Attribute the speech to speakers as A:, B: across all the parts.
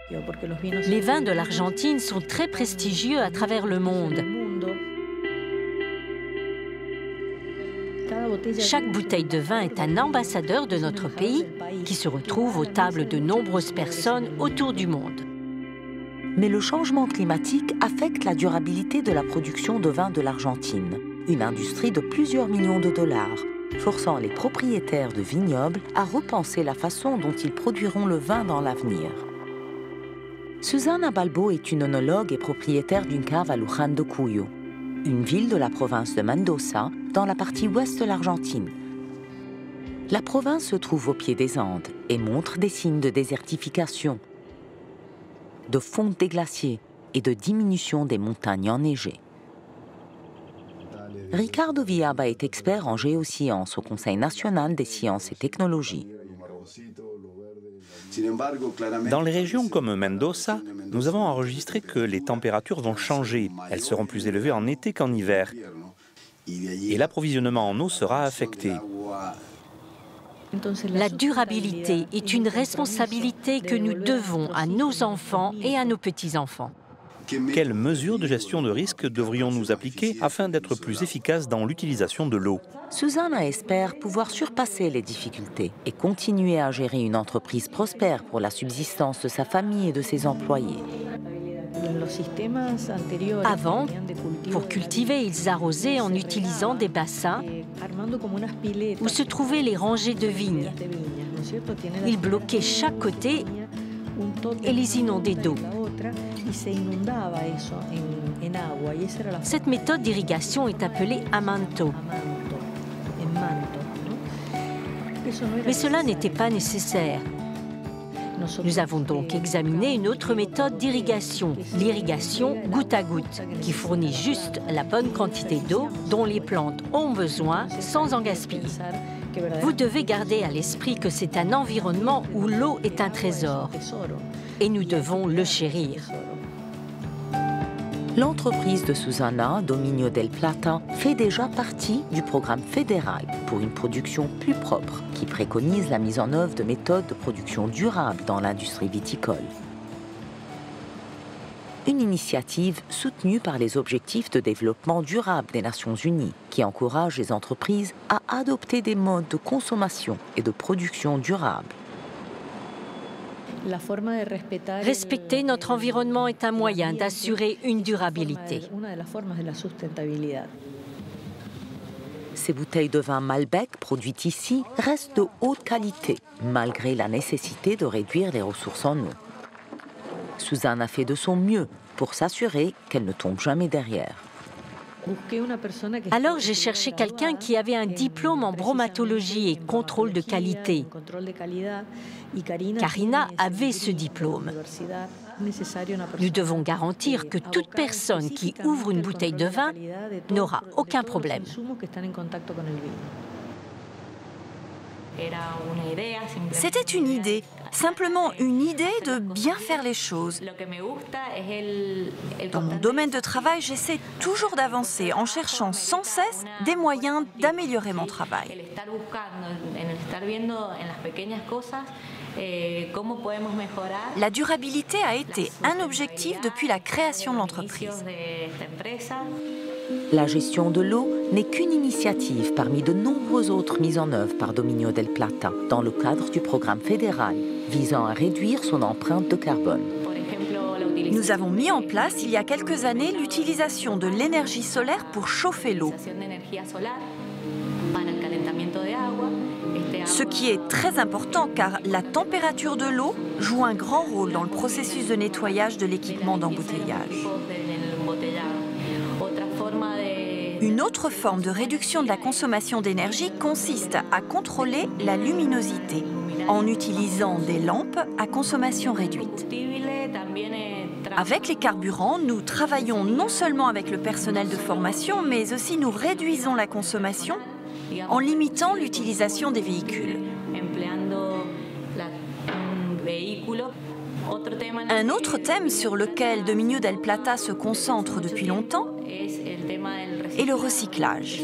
A: Les vins de l'Argentine sont très prestigieux à travers le monde. Chaque bouteille de vin est un ambassadeur de notre pays qui se retrouve aux tables de nombreuses personnes autour du monde.
B: Mais le changement climatique affecte la durabilité de la production de vin de l'Argentine, une industrie de plusieurs millions de dollars, forçant les propriétaires de vignobles à repenser la façon dont ils produiront le vin dans l'avenir. Susana Balbo est une œnologue et propriétaire d'une cave à Luján de Cuyo, une ville de la province de Mendoza, dans la partie ouest de l'Argentine. La province se trouve au pied des Andes et montre des signes de désertification, de fonte des glaciers et de diminution des montagnes enneigées. Ricardo Villaba est expert en géosciences au Conseil national des sciences et technologies.
C: Dans les régions comme Mendoza, nous avons enregistré que les températures vont changer. Elles seront plus élevées en été qu'en hiver. Et l'approvisionnement en eau sera affecté.
A: La durabilité est une responsabilité que nous devons à nos enfants et à nos petits-enfants.
C: Quelles mesures de gestion de risque devrions-nous appliquer afin d'être plus efficaces dans l'utilisation de l'eau?
B: Susana espère pouvoir surpasser les difficultés et continuer à gérer une entreprise prospère pour la subsistance de sa famille et de ses employés.
A: Avant, pour cultiver, ils arrosaient en utilisant des bassins où se trouvaient les rangées de vignes. Ils bloquaient chaque côté et les inondaient d'eau. Cette méthode d'irrigation est appelée amanto. Mais cela n'était pas nécessaire. Nous avons donc examiné une autre méthode d'irrigation, l'irrigation goutte à goutte, qui fournit juste la bonne quantité d'eau dont les plantes ont besoin sans en gaspiller. Vous devez garder à l'esprit que c'est un environnement où l'eau est un trésor et nous devons le chérir.
B: L'entreprise de Susana, Dominio del Plata, fait déjà partie du programme fédéral pour une production plus propre qui préconise la mise en œuvre de méthodes de production durable dans l'industrie viticole. Une initiative soutenue par les objectifs de développement durable des Nations Unies qui encourage les entreprises à adopter des modes de consommation et de production durables.
A: Respecter notre environnement est un moyen d'assurer une durabilité.
B: Ces bouteilles de vin Malbec produites ici restent de haute qualité, malgré la nécessité de réduire les ressources en eau. Susana a fait de son mieux pour s'assurer qu'elle ne tombe jamais derrière.
A: Alors j'ai cherché quelqu'un qui avait un diplôme en bromatologie et contrôle de qualité. Karina avait ce diplôme. Nous devons garantir que toute personne qui ouvre une bouteille de vin n'aura aucun problème.
D: C'était une idée, simplement une idée de bien faire les choses. Dans mon domaine de travail, j'essaie toujours d'avancer en cherchant sans cesse des moyens d'améliorer mon travail. La durabilité a été un objectif depuis la création de l'entreprise.
B: La gestion de l'eau n'est qu'une initiative parmi de nombreuses autres mises en œuvre par Dominio del Plata dans le cadre du programme fédéral visant à réduire son empreinte de carbone.
D: Nous avons mis en place il y a quelques années l'utilisation de l'énergie solaire pour chauffer l'eau. Ce qui est très important car la température de l'eau joue un grand rôle dans le processus de nettoyage de l'équipement d'embouteillage. Une autre forme de réduction de la consommation d'énergie consiste à contrôler la luminosité en utilisant des lampes à consommation réduite. Avec les carburants, nous travaillons non seulement avec le personnel de formation, mais aussi nous réduisons la consommation en limitant l'utilisation des véhicules. Un autre thème sur lequel Dominio del Plata se concentre depuis longtemps est le recyclage.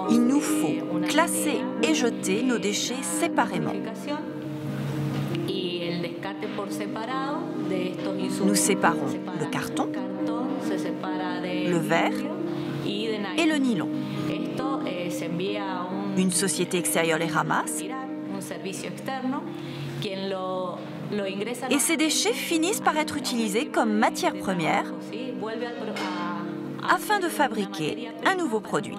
D: Il nous faut classer et jeter nos déchets séparément. Nous séparons le carton, le verre et le nylon. Une société extérieure les ramasse et ces déchets finissent par être utilisés comme matière première afin de fabriquer un nouveau produit.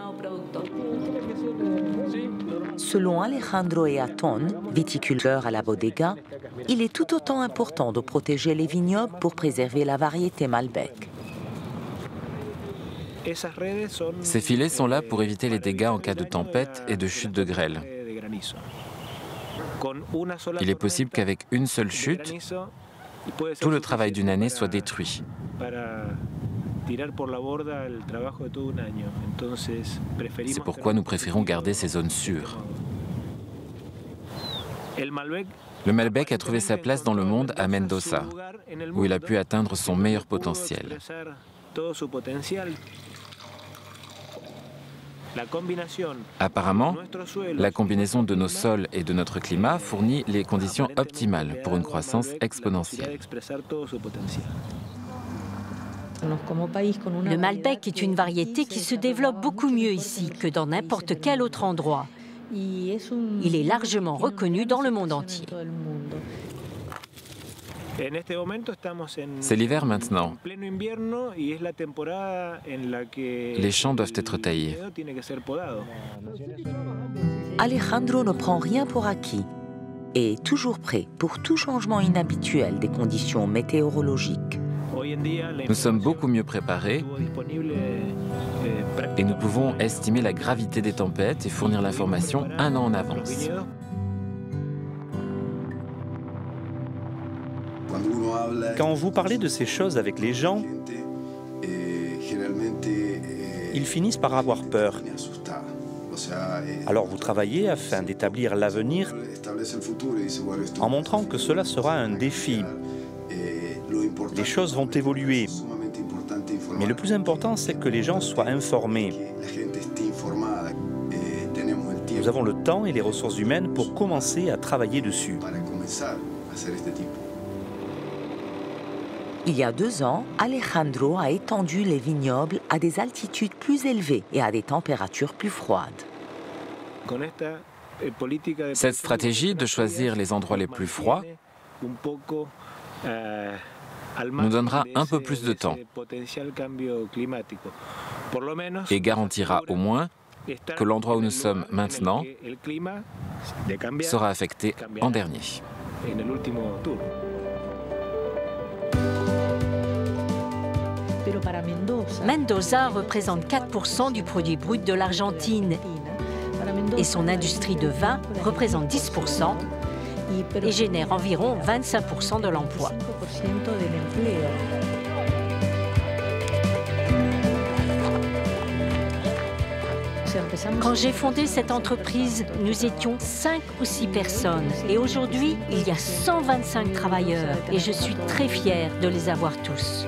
B: Selon Alejandro Eaton, viticulteur à la bodega, il est tout autant important de protéger les vignobles pour préserver la variété Malbec.
E: Ces filets sont là pour éviter les dégâts en cas de tempête et de chute de grêle. Il est possible qu'avec une seule chute, tout le travail d'une année soit détruit. C'est pourquoi nous préférons garder ces zones sûres. Le Malbec a trouvé sa place dans le monde à Mendoza, où il a pu atteindre son meilleur potentiel. Apparemment, la combinaison de nos sols et de notre climat fournit les conditions optimales pour une croissance exponentielle.
A: Le Malbec est une variété qui se développe beaucoup mieux ici que dans n'importe quel autre endroit. Il est largement reconnu dans le monde entier.
E: C'est l'hiver maintenant. Les champs doivent être taillés.
B: Alejandro ne prend rien pour acquis et est toujours prêt pour tout changement inhabituel des conditions météorologiques.
E: Nous sommes beaucoup mieux préparés et nous pouvons estimer la gravité des tempêtes et fournir l'information un an en avance.
C: Quand vous parlez de ces choses avec les gens, ils finissent par avoir peur. Alors vous travaillez afin d'établir l'avenir en montrant que cela sera un défi. Les choses vont évoluer. Mais le plus important, c'est que les gens soient informés. Nous avons le temps et les ressources humaines pour commencer à travailler dessus.
B: Il y a 2 ans, Alejandro a étendu les vignobles à des altitudes plus élevées et à des températures plus froides.
E: Cette stratégie de choisir les endroits les plus froids nous donnera un peu plus de temps et garantira au moins que l'endroit où nous sommes maintenant sera affecté en dernier.
A: Mendoza représente 4% du produit brut de l'Argentine et son industrie de vin représente 10% et génère environ 25% de l'emploi. Quand j'ai fondé cette entreprise, nous étions 5 ou 6 personnes et aujourd'hui, il y a 125 travailleurs et je suis très fière de les avoir tous.